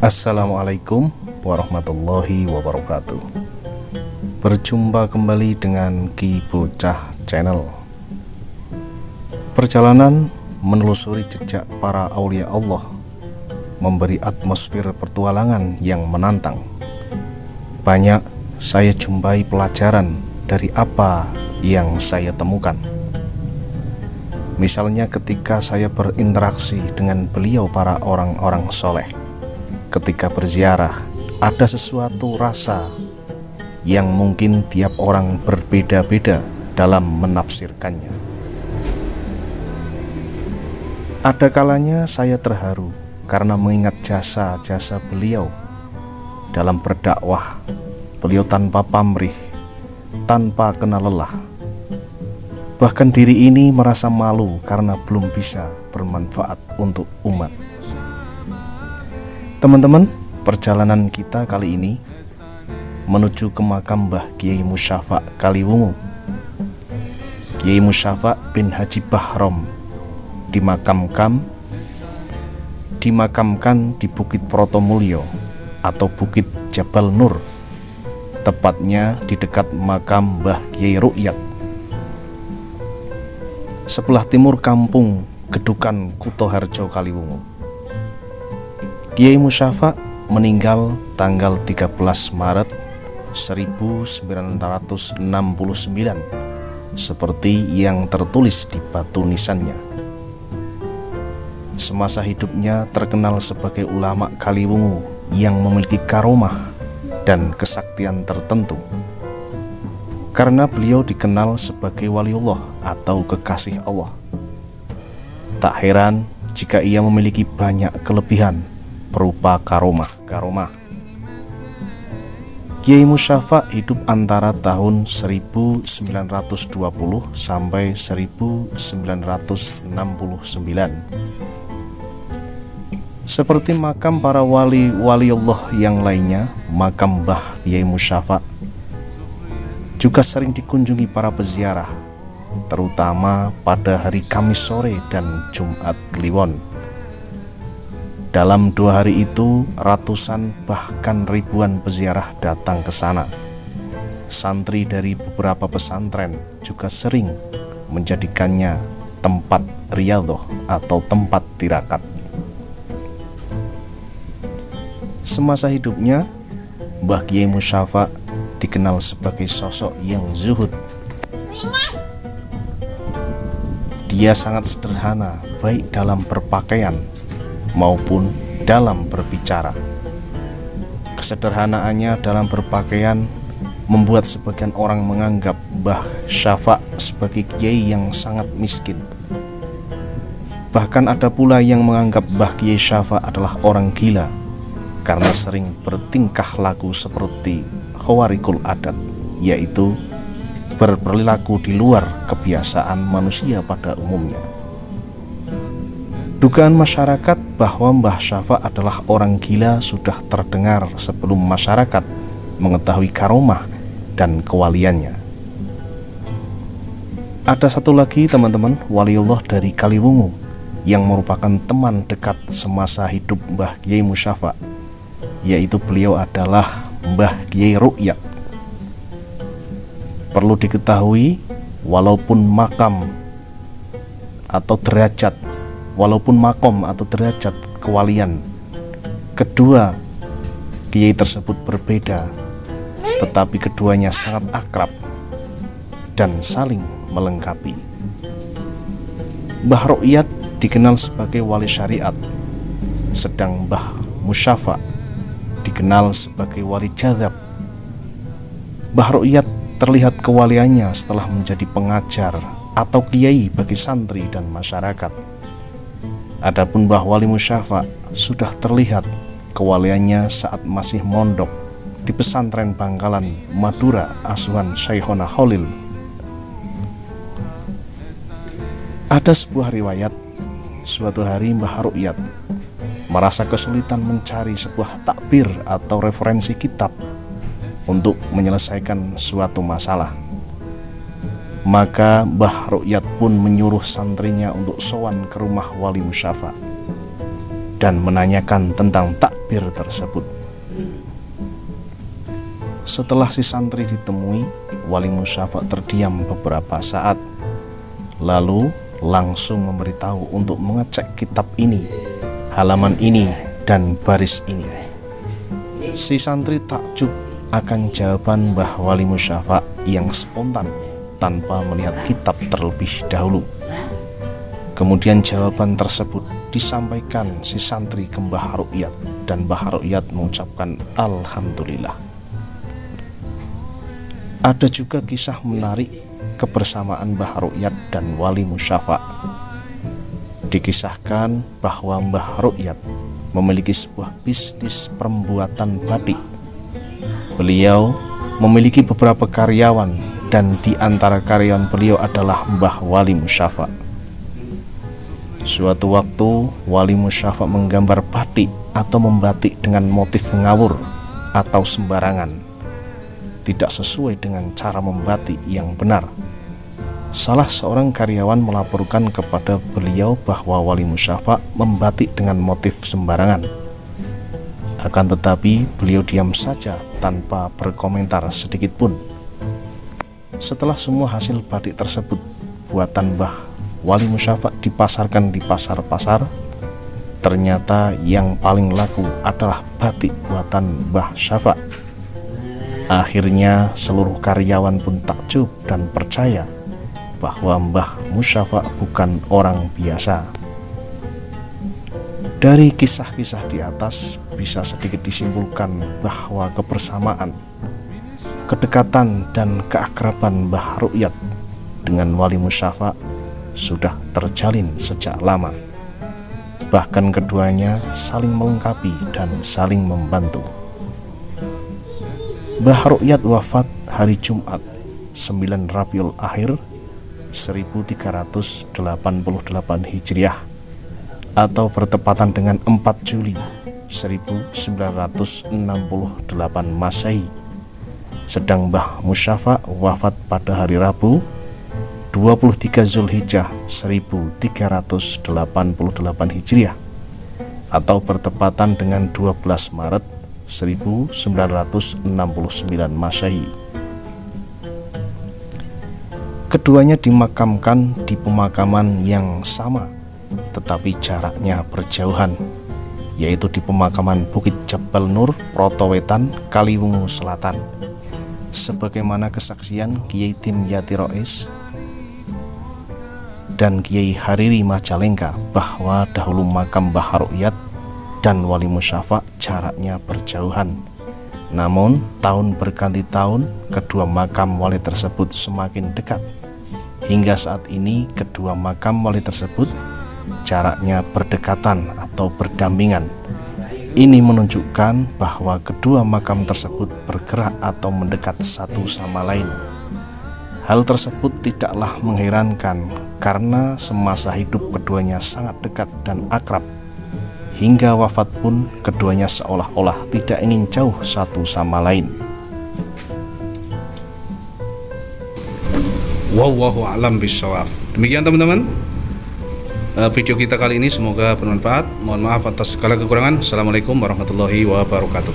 Assalamualaikum warahmatullahi wabarakatuh. Berjumpa kembali dengan Ki Bocah Channel. Perjalanan menelusuri jejak para aulia Allah memberi atmosfer petualangan yang menantang. Banyak saya jumpai pelajaran dari apa yang saya temukan. Misalnya ketika saya berinteraksi dengan beliau para orang-orang soleh. Ketika berziarah, ada sesuatu rasa yang mungkin tiap orang berbeda-beda dalam menafsirkannya. Ada kalanya saya terharu karena mengingat jasa-jasa beliau dalam berdakwah. Beliau tanpa pamrih, tanpa kenal lelah. Bahkan diri ini merasa malu karena belum bisa bermanfaat untuk umat. Teman-teman, perjalanan kita kali ini menuju ke makam Mbah Kiai Musyafa Kaliwungu. Kiai Musyafa bin Haji Bahrom dimakamkan di Bukit Protomulyo atau Bukit Jabal Nur, tepatnya di dekat makam Mbah Kiai Ru'yat. Sebelah timur kampung Gedukan Kutoharjo Kaliwungu. Kiai Musyafa meninggal tanggal 13 Maret 1969 seperti yang tertulis di batu nisannya. Semasa hidupnya terkenal sebagai ulama Kaliwungu yang memiliki karomah dan kesaktian tertentu. Karena beliau dikenal sebagai waliullah atau kekasih Allah. Tak heran jika ia memiliki banyak kelebihan berupa karomah. Kiai Musyafa hidup antara tahun 1920 sampai 1969. Seperti makam para wali Allah yang lainnya, makam Mbah Kiai Musyafa juga sering dikunjungi para peziarah, terutama pada hari Kamis sore dan Jumat Kliwon. Dalam 2 hari itu, ratusan bahkan ribuan peziarah datang ke sana. Santri dari beberapa pesantren juga sering menjadikannya tempat riyadhah atau tempat tirakat. Semasa hidupnya, Mbah Kiai Musyafa dikenal sebagai sosok yang zuhud. Dia sangat sederhana, baik dalam berpakaian maupun dalam berbicara. Kesederhanaannya dalam berpakaian membuat sebagian orang menganggap Mbah Syafa sebagai kiai yang sangat miskin. Bahkan ada pula yang menganggap Mbah Kiai Syafa adalah orang gila karena sering bertingkah laku seperti khawarikul adat, yaitu berperilaku di luar kebiasaan manusia pada umumnya. Dugaan masyarakat bahwa Mbah Syafa adalah orang gila sudah terdengar sebelum masyarakat mengetahui karomah dan kewaliannya. Ada satu lagi teman-teman, waliullah dari Kaliwungu yang merupakan teman dekat semasa hidup Mbah Kiai Musyafa, yaitu beliau adzlah Mbah Kiai Ru'yat. Perlu diketahui, walaupun makom atau derajat kewalian kedua kiai tersebut berbeda, tetapi keduanya sangat akrab dan saling melengkapi. Mbah Ru'yat dikenal sebagai wali syariat, sedang Mbah Musyafa dikenal sebagai wali jadzab. Mbah Ru'yat terlihat kewaliannya setelah menjadi pengajar atau kiai bagi santri dan masyarakat. Adapun Mbah Wali Musyafa sudah terlihat kewaliannya saat masih mondok di pesantren Bangkalan, Madura, asuhan Syekhona Khalil. Ada sebuah riwayat, suatu hari Mbah Ru'yat merasa kesulitan mencari sebuah takbir atau referensi kitab untuk menyelesaikan suatu masalah. Maka Mbah Ru'yat pun menyuruh santrinya untuk sowan ke rumah Wali Musyafa. dan menanyakan tentang takbir tersebut. Setelah si santri ditemui, wali musyafa terdiam beberapa saat, lalu langsung memberitahu untuk mengecek kitab ini, halaman ini, dan baris ini. Si santri takjub akan jawaban Mbah Wali Musyafa yang spontan tanpa melihat kitab terlebih dahulu. Kemudian jawaban tersebut disampaikan si santri ke Mbah Ruqyat, dan Mbah Ruqyat mengucapkan Alhamdulillah. Ada juga kisah menarik kebersamaan Mbah Ruqyat dan Wali Musyafa. Dikisahkan bahwa Mbah Ruqyat memiliki sebuah bisnis pembuatan batik. Beliau memiliki beberapa karyawan, dan di antara karyawan beliau adalah Mbah Wali Musyafa. Suatu waktu Wali Musyafa menggambar batik atau membatik dengan motif ngawur atau sembarangan, tidak sesuai dengan cara membatik yang benar. Salah seorang karyawan melaporkan kepada beliau bahwa Wali Musyafa membatik dengan motif sembarangan. Akan tetapi beliau diam saja tanpa berkomentar sedikit pun. Setelah semua hasil batik tersebut buatan Mbah Wali Musyafa dipasarkan di pasar-pasar, ternyata yang paling laku adalah batik buatan Mbah Syafa. Akhirnya seluruh karyawan pun takjub dan percaya bahwa Mbah Musyafa bukan orang biasa. Dari kisah-kisah di atas bisa sedikit disimpulkan bahwa kebersamaan, kedekatan, dan keakraban Mbah Ruqyat dengan Wali Musyafa sudah terjalin sejak lama. Bahkan keduanya saling melengkapi dan saling membantu. Mbah Ruqyat wafat hari Jumat 9 Rabiul Akhir 1388 Hijriah atau bertepatan dengan 4 Juli 1968 Masehi. Sedang Mbah Musyafa wafat pada hari Rabu 23 Zulhijjah 1388 Hijriah atau bertepatan dengan 12 Maret 1969 Masehi. Keduanya dimakamkan di pemakaman yang sama tetapi jaraknya berjauhan, yaitu di pemakaman Bukit Jabal Nur, Protowetan, Kaliwungu Selatan. Sebagaimana kesaksian Kiai Dimyati Rois dan Kiai Hariri Majalengka bahwa dahulu makam Mbah Ruqyat dan Wali Musyafa jaraknya berjauhan. Namun tahun berganti tahun kedua makam wali tersebut semakin dekat. Hingga saat ini kedua makam wali tersebut jaraknya berdekatan atau berdampingan. Ini menunjukkan bahwa kedua makam tersebut bergerak atau mendekat satu sama lain. Hal tersebut tidaklah mengherankan karena semasa hidup keduanya sangat dekat dan akrab. Hingga wafat pun keduanya seolah-olah tidak ingin jauh satu sama lain. Wallahu a'lam bishawab. Demikian teman-teman video kita kali ini, semoga bermanfaat. Mohon maaf atas segala kekurangan. Assalamualaikum warahmatullahi wabarakatuh.